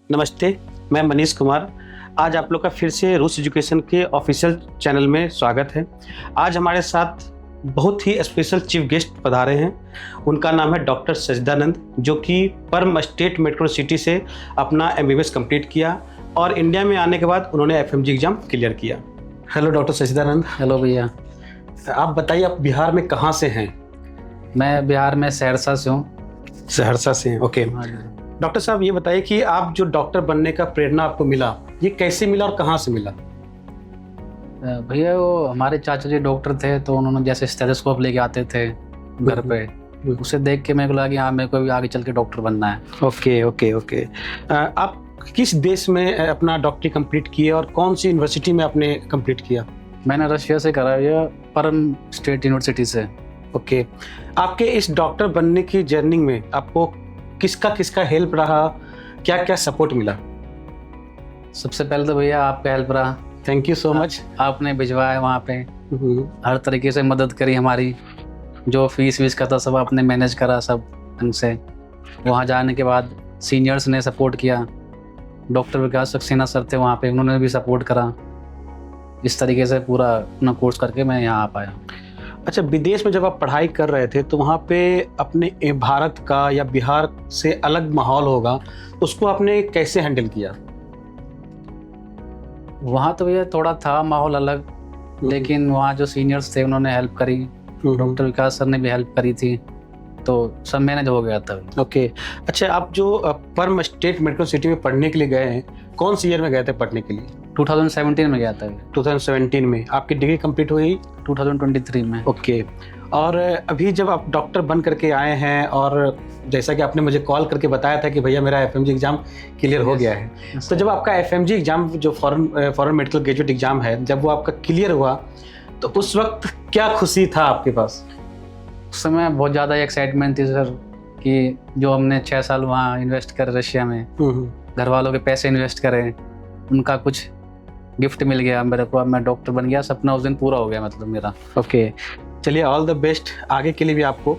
नमस्ते, मैं मनीष कुमार। आज आप लोग का फिर से रूस एजुकेशन के ऑफिशियल चैनल में स्वागत है। आज हमारे साथ बहुत ही स्पेशल चीफ गेस्ट पधारे हैं। उनका नाम है डॉक्टर सजदानंद, जो कि परम स्टेट मेट्रो सिटी से अपना MBBS कंप्लीट किया और इंडिया में आने के बाद उन्होंने FMG एग्ज़ाम क्लियर किया। Hello doctor Sajdanand. हेलो भैया। आप बताइए, आप बिहार में कहाँ से हैं? मैं बिहार में सहरसा से हूँ। सहरसा से हैं, ओके। डॉक्टर साहब, ये बताइए कि आप जो डॉक्टर बनने का प्रेरणा आपको मिला, ये कैसे मिला और कहाँ से मिला? भैया वो हमारे चाचा जी डॉक्टर थे, तो उन्होंने जैसे स्टेथोस्कोप लेके आते थे घर पे, उसे देख के मेरे को लगा कि हाँ, मेरे को भी आगे चल के डॉक्टर बनना है। Okay okay okay. आप किस देश में अपना डॉक्टरी कंप्लीट किए और कौन सी यूनिवर्सिटी में आपने कंप्लीट किया? मैंने रशिया से करा, ये परम स्टेट यूनिवर्सिटी से। ओके। आपके इस डॉक्टर बनने की जर्नी में आपको किसका हेल्प रहा, क्या क्या सपोर्ट मिला? सबसे पहले तो भैया आपका हेल्प रहा। Thank you so much. आपने भिजवाया वहाँ पे, हर तरीके से मदद करी हमारी। जो फीस वीस का था सब आपने मैनेज करा सब ढंग से। वहाँ जाने के बाद सीनियर्स ने सपोर्ट किया। डॉक्टर विकास सक्सेना सर थे वहाँ पे, उन्होंने भी सपोर्ट करा। इस तरीके से पूरा अपना कोर्स करके मैं यहाँ आ पाया। अच्छा, विदेश में जब आप पढ़ाई कर रहे थे तो वहाँ पे अपने भारत का या बिहार से अलग माहौल होगा, उसको आपने कैसे हैंडल किया? वहाँ तो भैया थोड़ा था माहौल अलग, लेकिन वहाँ जो सीनियर्स थे उन्होंने हेल्प करी। डॉक्टर विकास सर ने भी हेल्प करी थी, तो सब मैनेज हो गया था। ओके। अच्छा, आप जो परम स्टेट मेडिकल सिटी में पढ़ने के लिए गए हैं, कौन सी ईयर में गए थे पढ़ने के लिए? 2017 में गया था। 2017 में आपकी डिग्री कंप्लीट हुई? 2023 में। ओके। और अभी जब आप डॉक्टर बन करके आए हैं, और जैसा कि आपने मुझे कॉल करके बताया था कि भैया मेरा FMG एग्ज़ाम क्लियर हो गया है, तो जब आपका FMG एग्ज़ाम जो फॉरेन मेडिकल ग्रेजुएट एग्ज़ाम है, जब वो आपका क्लियर हुआ तो उस वक्त क्या खुशी था आपके पास? उस समय बहुत ज़्यादा एक्साइटमेंट थी सर, कि जो हमने 6 साल वहाँ इन्वेस्ट करे रशिया में, घर वालों के पैसे इन्वेस्ट करें, उनका कुछ गिफ्ट मिल गया मेरे को। अब मैं डॉक्टर बन गया, सपना उस दिन पूरा हो गया मतलब मेरा। ओके, चलिए, ऑल द बेस्ट आगे के लिए भी आपको,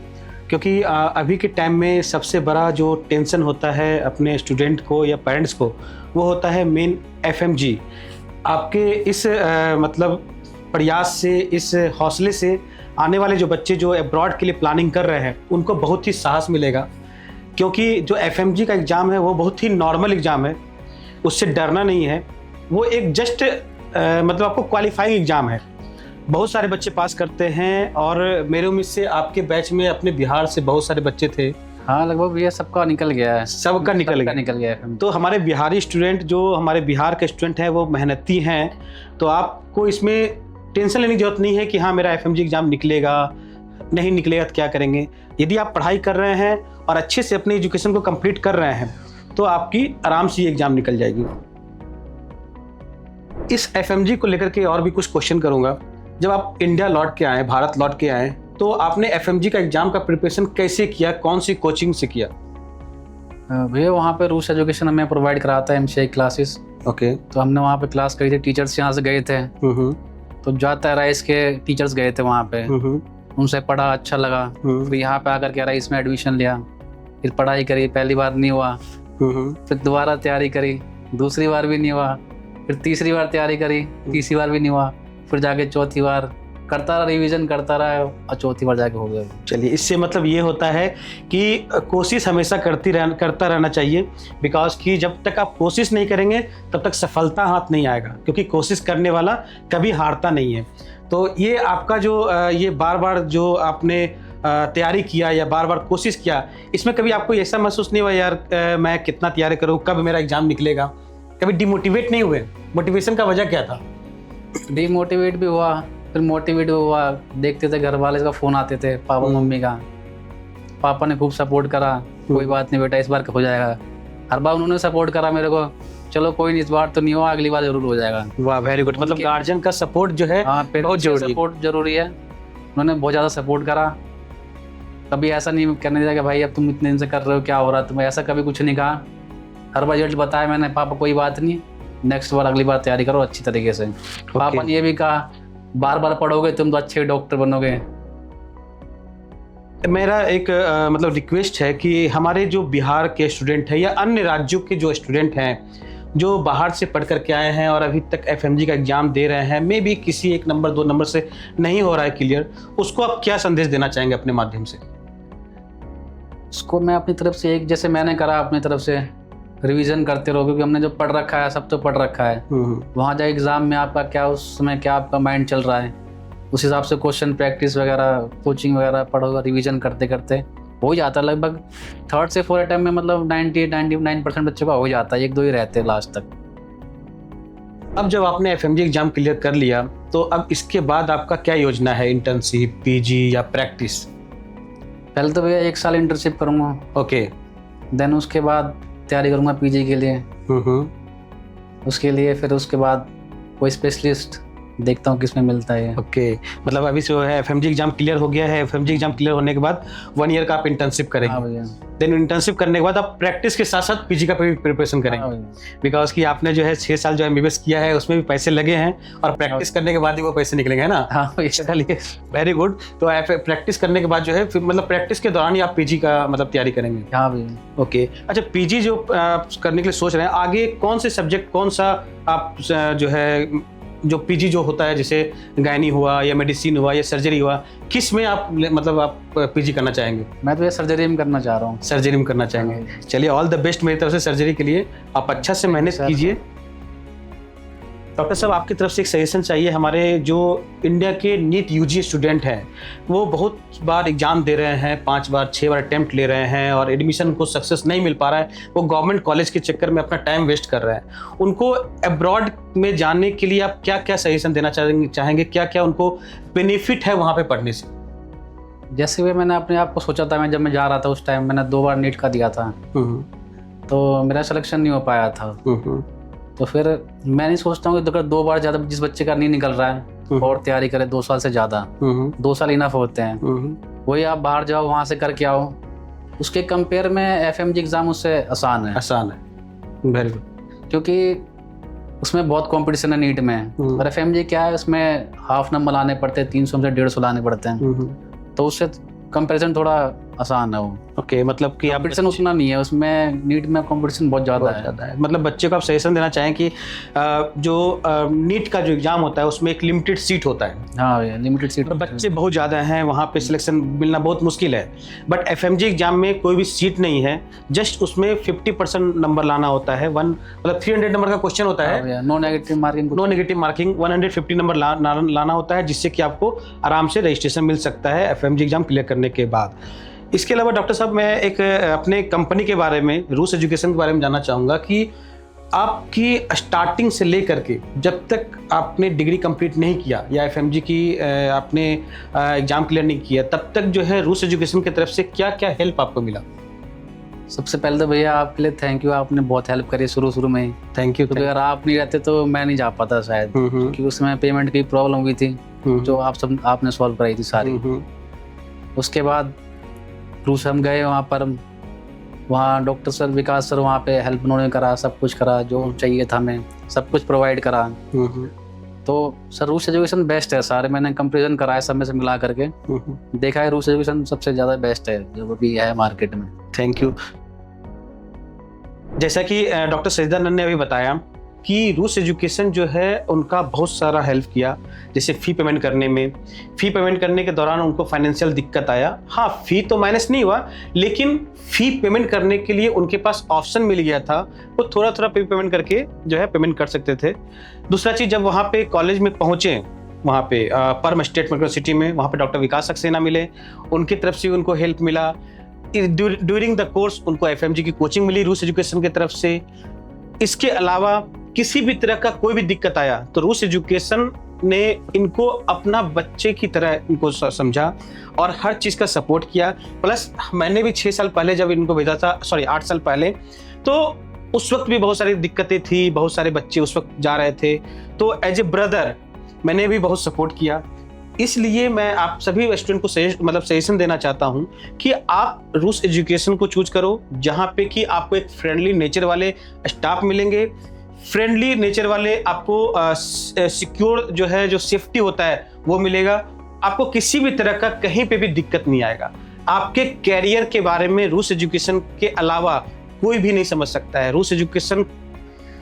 क्योंकि अभी के टाइम में सबसे बड़ा जो टेंशन होता है अपने स्टूडेंट को या पेरेंट्स को, वो होता है मेन FMG। आपके इस मतलब प्रयास से, इस हौसले से आने वाले जो बच्चे जो अब्रॉड के लिए प्लानिंग कर रहे हैं, उनको बहुत ही साहस मिलेगा, क्योंकि जो FMG का एग्ज़ाम है वो बहुत ही नॉर्मल एग्ज़ाम है, उससे डरना नहीं है। वो एक जस्ट मतलब आपको क्वालिफाइंग एग्ज़ाम है। बहुत सारे बच्चे पास करते हैं, और मेरे उम्मीद से आपके बैच में अपने बिहार से बहुत सारे बच्चे थे। हाँ, लगभग भैया सबका निकल गया है। सबका निकल गया है। तो हमारे बिहारी स्टूडेंट, जो हमारे बिहार के स्टूडेंट हैं, वो मेहनती हैं, तो आपको इसमें टेंशन लेने की जरूरत नहीं है कि हाँ मेरा FMG एग्ज़ाम निकलेगा, नहीं निकलेगा तो क्या करेंगे। यदि आप पढ़ाई कर रहे हैं और अच्छे से अपनी एजुकेशन को कंप्लीट कर रहे हैं, तो आपकी आराम से ये एग्ज़ाम निकल जाएगी। इस FMG को लेकर के और भी कुछ क्वेश्चन करूँगा। जब आप इंडिया लौट के आए, भारत लौट के आए, तो आपने FMG का एग्ज़ाम का प्रिपरेशन कैसे किया, कौन सी कोचिंग से किया? भैया वहाँ पे रूस एजुकेशन हमें प्रोवाइड कराता है MCI क्लासेस। ओके। तो हमने वहाँ पे क्लास करी थी, टीचर्स यहाँ से गए थे, तो जाता राइस के टीचर्स गए थे वहाँ पे, उनसे पढ़ा, अच्छा लगा। फिर यहाँ पे आकर के राइस में एडमिशन लिया, फिर पढ़ाई करी, पहली बार नहीं हुआ, फिर दोबारा तैयारी करी, दूसरी बार भी नहीं हुआ, फिर तीसरी बार तैयारी करी, तीसरी बार भी नहीं हुआ, फिर जाके चौथी बार करता रहा, रिवीजन करता रहा, और चौथी बार जाके हो गया। चलिए, इससे मतलब ये होता है कि कोशिश हमेशा करता रहना चाहिए, बिकॉज कि जब तक आप कोशिश नहीं करेंगे तब तक सफलता हाथ नहीं आएगा, क्योंकि कोशिश करने वाला कभी हारता नहीं है। तो ये आपका जो ये बार बार जो आपने तैयारी किया या बार बार कोशिश किया, इसमें कभी आपको ऐसा महसूस नहीं हुआ यार मैं कितना तैयारी करूँ, कब मेरा एग्ज़ाम निकलेगा? कभी डिमोटिवेट नहीं हुए? मोटिवेशन का वजह क्या था? डिमोटिवेट भी हुआ, फिर मोटिवेट भी हुआ। देखते थे घर वाले का फ़ोन आते थे, पापा मम्मी का। पापा ने खूब सपोर्ट करा, कोई बात नहीं बेटा, इस बार हो जाएगा। हर बार उन्होंने सपोर्ट करा मेरे को, चलो कोई नहीं, इस बार तो नहीं हुआ, अगली बार जरूर हो जाएगा। वाह, वेरी गुड। मतलब गार्जियन का सपोर्ट जो है बहुत जरूरी, सपोर्ट जरूरी है। उन्होंने बहुत ज़्यादा सपोर्ट करा। कभी ऐसा नहीं करने दिया कि भाई अब तुम इतने दिन से कर रहे हो, क्या हो रहा है तुम्हें, ऐसा कभी कुछ नहीं कहा। हर बार रिजल्ट बताया मैंने, पापा कोई बात नहीं, नेक्स्ट बार अगली बार तैयारी करो अच्छी तरीके से। पापा ने ये भी कहा, बार बार पढ़ोगे तुम तो अच्छे डॉक्टर बनोगे। मेरा एक मतलब रिक्वेस्ट है कि हमारे जो बिहार के स्टूडेंट हैं या अन्य राज्यों के जो स्टूडेंट हैं जो बाहर से पढ़ कर के आए हैं और अभी तक एफएमजी का एग्ज़ाम दे रहे हैं, मे बी किसी 1 नंबर 2 नंबर से नहीं हो रहा है क्लियर, उसको आप क्या संदेश देना चाहेंगे अपने माध्यम से? उसको मैं अपनी तरफ से जैसे मैंने करा अपनी तरफ से रिवीजन करते रहो, क्योंकि हमने जो पढ़ रखा है सब तो पढ़ रखा है। वहाँ जाए एग्ज़ाम में आपका क्या उस समय क्या आपका माइंड चल रहा है, उस हिसाब से क्वेश्चन प्रैक्टिस वगैरह कोचिंग वगैरह पढ़ोगे, रिवीजन करते करते हो जाता है। लगभग 3rd से 4th अटेम्प्ट में मतलब 98-99% बच्चों का हो जाता है, 1-2 ही रहते हैं लास्ट तक। अब जब आपने एफएमजी एग्ज़ाम क्लियर कर लिया तो अब इसके बाद आपका क्या योजना है? इंटर्नशिप, पीजी या प्रैक्टिस? पहले तो भैया 1 साल इंटर्नशिप करूँगा। ओके। देन उसके बाद तैयारी करूँगा पीजी के लिए। उसके लिए फिर उसके बाद कोई स्पेशलिस्ट देखता हूँ किसमें मिलता है। ओके। मतलब अभी जो है एफएमजी एग्जाम क्लियर हो गया है, एफएमजी एग्जाम क्लियर होने के बाद 1 ईयर का आप इंटर्नशिप करेंगे। देन इंटर्नशिप करने के बाद आप प्रैक्टिस के साथ साथ पीजी का प्रिपरेशन करेंगे, बिकॉज कि आपने जो है 6 साल जो एमबीबीएस किया है उसमें भी पैसे लगे हैं और प्रैक्टिस करने के बाद ही वो पैसे निकलेंगे, है ना? चलिए, वेरी गुड। तो प्रैक्टिस करने के बाद जो है फिर मतलब प्रैक्टिस के दौरान ही आप पीजी का मतलब तैयारी करेंगे? हाँ भैया। ओके। अच्छा, पीजी जो करने के लिए सोच रहे हैं, आगे कौन से सब्जेक्ट, कौन सा आप जो है जो पीजी जो होता है, जैसे गायनी हुआ या मेडिसिन हुआ या सर्जरी हुआ, किस में आप मतलब आप पीजी करना चाहेंगे? मैं तो ये सर्जरी में करना चाह रहा हूँ। सर्जरी में करना चाहेंगे? चलिए, ऑल द बेस्ट मेरी तरफ से सर्जरी के लिए। आप अच्छा से मेहनत कीजिए। डॉक्टर साहब, आपकी तरफ से एक सजेशन चाहिए। हमारे जो इंडिया के नीट यूजी स्टूडेंट हैं वो बहुत बार एग्जाम दे रहे हैं, 5 बार 6 बार अटेम्प्ट ले रहे हैं और एडमिशन को सक्सेस नहीं मिल पा रहा है। वो गवर्नमेंट कॉलेज के चक्कर में अपना टाइम वेस्ट कर रहे हैं। उनको अब्रॉड में जाने के लिए आप क्या क्या सजेशन देना चाहेंगे? क्या क्या उनको बेनिफिट है वहाँ पे पढ़ने से? जैसे भी मैंने अपने आप को सोचा था, जब मैं जा रहा था उस टाइम मैंने 2 बार नीट का दिया था, तो मेरा सिलेक्शन नहीं हो पाया था। तो फिर मैं नहीं सोचता हूँ कि अगर 2 बार ज़्यादा जिस बच्चे का नहीं निकल रहा है और तैयारी करे 2 साल से ज़्यादा, 2 साल इनफ होते हैं। वही आप बाहर जाओ, वहाँ से करके आओ, उसके कंपेयर में एफएमजी एग्ज़ाम उससे आसान है। Very good. क्योंकि उसमें बहुत कंपटीशन है नीट में, और एफएमजी क्या है, उसमें हाफ नंबर लाने पड़ते हैं, 300 से 150 लाने पड़ते हैं, तो उससे कंपैरिजन थोड़ा आसान है वो। ओके, मतलब कि कंपटीशन उतना नहीं है उसमें, नीट में कंपटीशन बहुत ज़्यादा है। मतलब बच्चे को आप सजेशन देना चाहें कि जो नीट का जो एग्जाम होता है उसमें एक लिमिटेड सीट होता है। हाँ, लिमिटेड सीट, बच्चे बहुत ज़्यादा हैं, वहाँ पे सिलेक्शन मिलना बहुत मुश्किल है। बट एफएमजी एग्जाम में कोई भी सीट नहीं है, जस्ट उसमें 50% नंबर लाना होता है। मतलब 300 नंबर का क्वेश्चन होता है, नो नेगेटिव मार्किंग 150 नंबर लाना होता है, जिससे कि आपको आराम से रजिस्ट्रेशन मिल सकता है एफएमजी एग्जाम क्लियर करने के बाद। इसके अलावा डॉक्टर साहब, मैं एक अपने कंपनी के बारे में, रूस एजुकेशन के बारे में जानना चाहूँगा कि आपकी स्टार्टिंग से लेकर के जब तक आपने डिग्री कंप्लीट नहीं किया या एफएमजी की आपने एग्ज़ाम क्लियर नहीं किया, तब तक जो है रूस एजुकेशन की तरफ से क्या क्या हेल्प आपको मिला? सबसे पहले तो भैया आपके लिए थैंक यू, आपने बहुत हेल्प करी शुरू में ही। Thank you. तो अगर आप नहीं रहते तो मैं नहीं जा पाता शायद, क्योंकि उसमें पेमेंट की प्रॉब्लम हुई थी जो आपने सॉल्व कराई थी सारी। उसके बाद रूस हम गए, वहाँ डॉक्टर सर, विकास सर वहाँ पे हेल्प उन्होंने करा, सब कुछ करा जो चाहिए था, हमें सब कुछ प्रोवाइड करा। तो सर रूस एजुकेशन बेस्ट है, सारे मैंने कंपेरिजन करा है सब में से मिला करके, देखा है रूस एजुकेशन सबसे ज़्यादा बेस्ट है जो भी है मार्केट में। Thank you. जैसा कि डॉक्टर सजदानंद ने अभी बताया कि रूस एजुकेशन जो है उनका बहुत सारा हेल्प किया, जैसे फ़ी पेमेंट करने के दौरान उनको फाइनेंशियल दिक्कत आया। हाँ, फ़ी तो माइनस नहीं हुआ, लेकिन फ़ी पेमेंट करने के लिए उनके पास ऑप्शन मिल गया था, वो थोड़ा पेमेंट करके जो है पेमेंट कर सकते थे। दूसरा चीज़, जब वहाँ पे कॉलेज में पहुँचे, वहाँ पे परम स्टेट यूनिवर्सिटी में, वहाँ पे डॉक्टर विकास सक्सेना मिले, उनकी तरफ से उनको हेल्प मिला। ड्यूरिंग द कोर्स उनको एफएमजी की कोचिंग मिली रूस एजुकेशन की तरफ से। इसके अलावा किसी भी तरह का कोई भी दिक्कत आया तो रूस एजुकेशन ने इनको अपना बच्चे की तरह इनको समझा और हर चीज़ का सपोर्ट किया। प्लस मैंने भी 6 साल पहले जब इनको भेजा था, 8 साल पहले, तो उस वक्त भी बहुत सारी दिक्कतें थी, बहुत सारे बच्चे उस वक्त जा रहे थे, तो एज ए ब्रदर मैंने भी बहुत सपोर्ट किया। इसलिए मैं आप सभी स्टूडेंट को सजेशन देना चाहता हूं कि आप रूस एजुकेशन को चूज करो, जहां पे कि आपको एक फ्रेंडली नेचर वाले स्टाफ मिलेंगे, फ्रेंडली नेचर वाले आपको सिक्योर जो है, जो सेफ्टी होता है वो मिलेगा। आपको किसी भी तरह का कहीं पे भी दिक्कत नहीं आएगा। आपके कैरियर के बारे में रूस एजुकेशन के अलावा कोई भी नहीं समझ सकता है। रूस एजुकेशन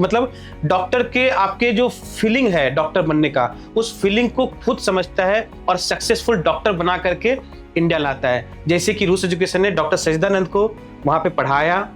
मतलब डॉक्टर के आपके जो फीलिंग है डॉक्टर बनने का, उस फीलिंग को खुद समझता है और सक्सेसफुल डॉक्टर बना करके इंडिया लाता है। जैसे कि रूस एजुकेशन ने डॉक्टर सजदानंद को वहाँ पे पढ़ाया,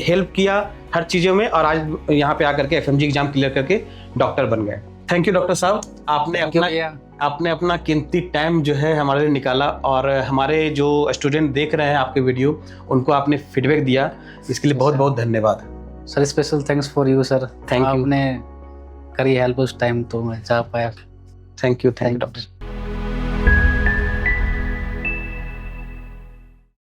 हेल्प किया हर चीज़ों में, और आज यहाँ पे आकर के FMG एग्जाम क्लियर करके डॉक्टर बन गए। थैंक यू डॉक्टर साहब, आपने अपना कीमती टाइम जो है हमारे लिए निकाला, और हमारे जो स्टूडेंट देख रहे हैं आपके वीडियो, उनको आपने फीडबैक दिया, इसके लिए बहुत बहुत धन्यवाद sir. Special thanks for you sir, thank you, आपने करी हेल्प उस टाइम तो मैं जा पाया। Thank you doctor.